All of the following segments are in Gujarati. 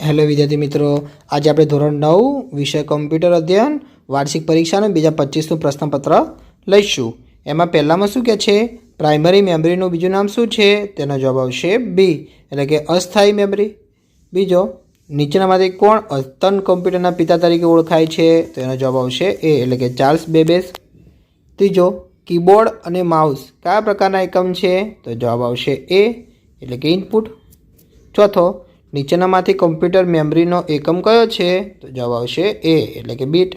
હેલો વિદ્યાર્થી મિત્રો, આજે આપણે ધોરણ 9 વિષય કમ્પ્યુટર અધ્યયન વાર્ષિક પરીક્ષાનું 2025નું પ્રશ્નપત્ર લઈશું. એમાં પહેલામાં શું કહે છે? પ્રાઇમરી મેમરીનું બીજું નામ શું છે? તેનો જવાબ આવશે બી, એટલે કે અસ્થાયી મેમરી. બીજો, નીચેનામાંથી કોણ અદ્યતન કમ્પ્યુટરના પિતા તરીકે ઓળખાય છે? તેનો જવાબ આવશે એ, એટલે કે ચાર્લ્સ બેબેજ. ત્રીજો, કીબોર્ડ અને માઉસ કયા પ્રકારના એકમ છે? તો જવાબ આવશે એ, એટલે કે ઇનપુટ. ચોથો, નીચેનામાંથી કમ્પ્યુટર મેમરીનો એકમ કયો છે? તો જવાબ આવશે એ, એટલે કે બીટ.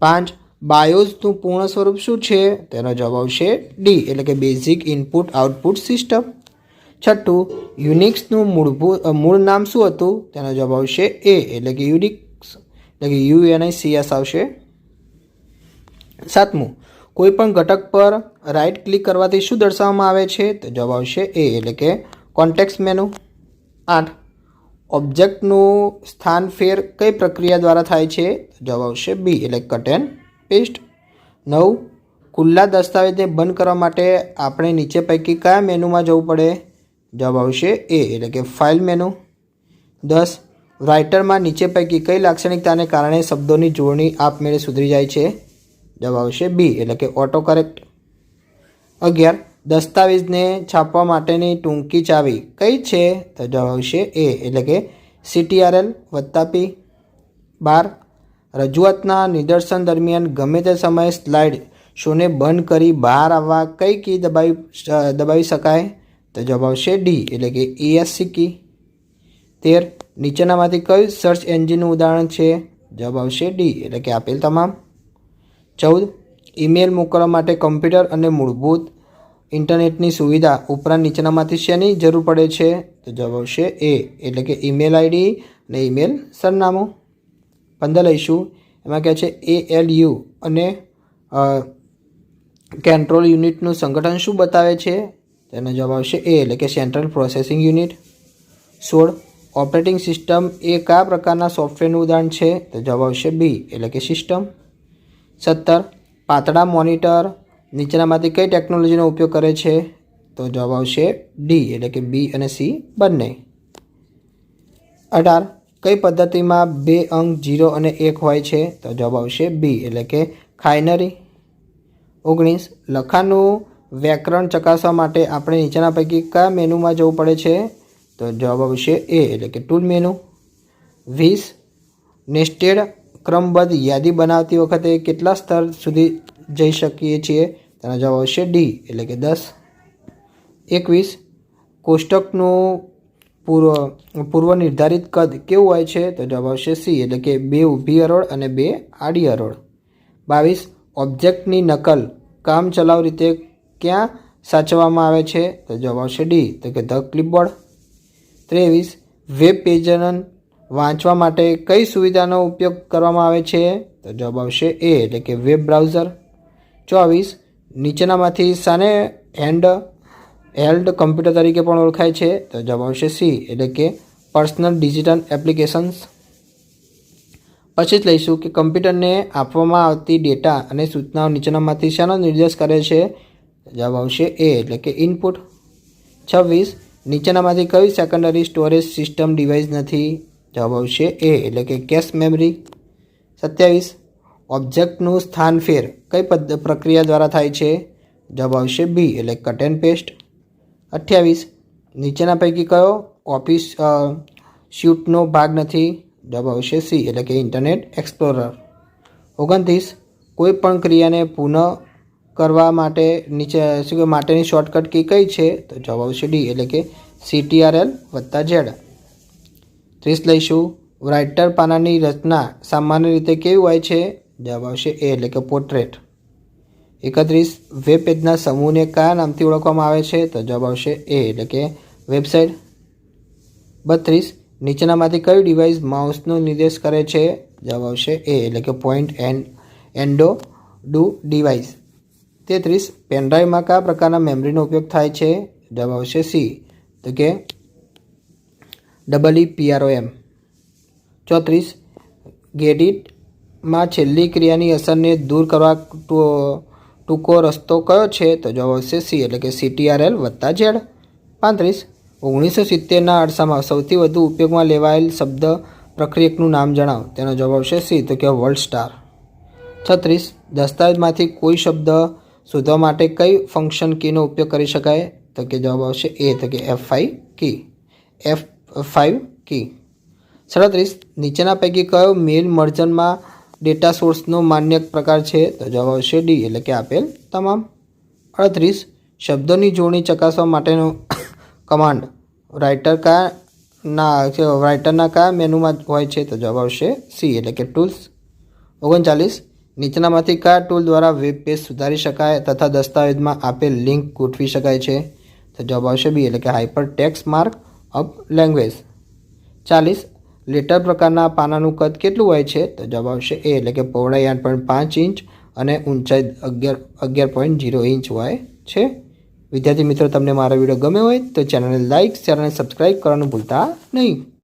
5, બાયોસનું પૂર્ણ સ્વરૂપ શું છે? તેનો જવાબ આવશે ડી, એટલે કે બેઝિક ઇનપુટ આઉટપુટ સિસ્ટમ. છઠ્ઠું, યુનિક્સનું મૂળ નામ શું હતું? તેનો જવાબ આવશે એ, એટલે કે યુનિક્સ, એટલે કે UNICS આવશે. 7મું, કોઈપણ ઘટક પર રાઇટ ક્લિક કરવાથી શું દર્શાવવામાં આવે છે? તો જવાબ આવશે એ, એટલે કે કોન્ટેક્સ્ટ મેનુ. 8, ઓબ્જેક્ટનું સ્થાન ફેર કઈ પ્રક્રિયા દ્વારા થાય છે? જવાબ આવશે બી, એટલે કટ એન્ડ પેસ્ટ. 9, ખુલ્લા દસ્તાવેજને બંધ કરવા માટે આપણે નીચે પૈકી કયા મેનુમાં જવું પડે? જવાબ આવશે એ, એટલે કે ફાઇલ મેનુ. 10, રાઇટરમાં નીચે પૈકી કઈ લાક્ષણિકતાને કારણે શબ્દોની જોડણી આપમેળે સુધરી જાય છે? જવાબ આવશે બી, એટલે કે ઓટો કરેક્ટ. 11, દસ્તાવેજને છાપવા માટેની ટૂંકી ચાવી કઈ છે? તો જવાબ આવશે એ, એટલે કે CTRL+P. 12, રજૂઆતના નિદર્શન દરમિયાન ગમે તે સમયે સ્લાઇડ શોને બંધ કરી બહાર આવવા કઈ કી દબાવી શકાય? તો જવાબ આવશે ડી, એટલે કે ESC કી. 13, નીચેનામાંથી કયું સર્ચ એન્જિનનું ઉદાહરણ છે? જવાબ આવશે ડી, એટલે કે આપેલ તમામ. 14, ઈમેલ મોકલવા માટે કમ્પ્યુટર અને મૂળભૂત ઇન્ટરનેટની સુવિધા ઉપરાંત નીચેનામાંથી શેની જરૂર પડે છે? તો જવાબ આવશે એ, એટલે કે ઈમેલ ID અને ઈમેલ સરનામું. 15 લઈશું. એમાં કહે છે ALU અને કંટ્રોલ યુનિટનું સંગઠન શું બતાવે છે? તેનો જવાબ આવશે એ, એટલે કે central processing unit. 16, operating system એ કયા પ્રકારના સોફ્ટવેરનું ઉદાહરણ છે? તો જવાબ આવશે બી, એટલે કે સિસ્ટમ. 17, પાતળા મોનિટર નીચેનામાંથી કઈ ટેકનોલોજીનો ઉપયોગ કરે છે? તો જવાબ આવશે ડી, એટલે કે બી અને સી બંને. 18, કઈ પદ્ધતિમાં 2 અંક 0 અને 1 હોય છે? તો જવાબ આવશે બી, એટલે કે ખાયનરી. 19, લખાણનું વ્યાકરણ ચકાસવા માટે આપણે નીચેના પૈકી કયા મેનુમાં જવું પડે છે? તો જવાબ આવશે એ, એટલે કે ટૂલ મેનુ. 20, નેસ્ટેડ ક્રમબદ્ધ યાદી બનાવતી વખતે કેટલા સ્તર સુધી જઈ શકીએ છીએ? તેનો જવાબ આવશે ડી, એટલે કે 10. 21, કોષ્ટકનું પૂર્વ નિર્ધારિત કદ કેવું હોય છે? તો જવાબ આવશે સી, એટલે કે 2 ઊભી હરોળ અને 2 આડી હરોળ. 22, ઓબ્જેક્ટની નકલ કામચલાઉ રીતે ક્યાં સાચવવામાં આવે છે? તો જવાબ આવશે ડી, તો કે ધ ક્લિપબોર્ડ. 23, વેબ પેજને વાંચવા માટે કઈ સુવિધાનો ઉપયોગ કરવામાં આવે છે? તો જવાબ આવશે એ, એટલે કે વેબ બ્રાઉઝર. 24, નીચેનામાંથી શાને હેલ્ડ કમ્પ્યુટર તરીકે પણ ઓળખાય છે? તો જવાબ આવશે સી, એટલે કે પર્સનલ ડિજિટલ એપ્લિકેશન્સ. પછી જ લઈશું કે કમ્પ્યુટરને આપવામાં આવતી ડેટા અને સૂચનાઓ નીચેનામાંથી શાનો નિર્દેશ કરે છે? જવાબ આવશે એ, એટલે કે ઇનપુટ. 26, નીચેનામાંથી કઈ સેકન્ડરી સ્ટોરેજ સિસ્ટમ ડિવાઇસ નથી? જવાબ આવશે એ, એટલે કે કેશ મેમરી. 27, ઓબ્જેક્ટનું સ્થાન ફેર કઈ પ્રક્રિયા દ્વારા થાય છે? જવાબ આવશે બી, એટલે કટ એન્ડ પેસ્ટ. 28, નીચેના પૈકી કયો ઓફિસ સ્યુટનો ભાગ નથી? જવાબ આવશે સી, એટલે કે ઇન્ટરનેટ એક્સપ્લોરર. 29, કોઈ પણ ક્રિયાને પુનઃ કરવા માટેની શોર્ટકટ કી કઈ છે? તો જવાબ આવશે ડી, એટલે કે CTRL+Z. 30 લઈશું. રાઇટર પાનાની રચના સામાન્ય રીતે કેવી હોય છે? જવાબ આવશે એ, એટલે કે પોર્ટ્રેટ. 31, વેબ પેજના સમૂહને કયા નામથી ઓળખવામાં આવે છે? તો જવાબ આવશે એ, એટલે કે વેબસાઇટ. 32, નીચેનામાંથી કયું ડિવાઇસ માઉસનો નિર્દેશ કરે છે? જવાબ આવશે એ, એટલે કે પોઈન્ટ એન્ડો ડુ ડિવાઇસ. 33, પેનડ્રાઈવમાં કયા પ્રકારના મેમરીનો ઉપયોગ થાય છે? જવાબ આવશે સી, તો કે EEPROM. 34, ગેડિટમાં છેલ્લી ક્રિયાની અસરને દૂર કરવા ટૂંકો રસ્તો કયો છે? તો જવાબ આવશે સી, એટલે કે CTRL+Z. 35, 1970ના અરસામાં સૌથી વધુ ઉપયોગમાં લેવાયેલ શબ્દ પ્રક્રિયકનું નામ જણાવો. તેનો જવાબ આવશે સી, તો કે વર્લ્ડ સ્ટાર. 36. દસ્તાવેજમાંથી કોઈ શબ્દ શોધવા માટે કઈ ફંક્શન કીનો ઉપયોગ કરી શકાય? તો કે જવાબ આવશે એ, તો કે F5 કી. F5 કી. 37. નીચેના પૈકી કયો મેલ મર્જનમાં ડેટા સોર્સનો માન્ય પ્રકાર છે? તો જવાબ આવશે ડી, એટલે કે આપેલ તમામ. 38. શબ્દોની જોડણી ચકાસવા માટેનો કમાન્ડ રાઇટરના કયા મેનુમાં હોય છે? તો જવાબ આવશે સી, એટલે કે ટૂલ્સ. 39. નીચેનામાંથી કયા ટૂલ દ્વારા વેબ પેજ સુધારી શકાય તથા દસ્તાવેજમાં આપેલ લિંક ગોઠવી શકાય છે? તો જવાબ આવશે બી, એટલે કે hyper text mark up language. 40. Letter પ્રકારના પાનાનું કદ કેટલું હોય છે? તો જવાબ આવશે એ, એટલે કે પહોળાઈ 8.5 ઇંચ અને ઊંચાઈ 11.0 ઇંચ હોય છે. વિદ્યાર્થી મિત્રો, તમને મારો વિડીયો ગમ્યો હોય તો ચેનલને લાઇક, શેર અને સબસ્ક્રાઈબ કરવાનું ભૂલતા નહીં.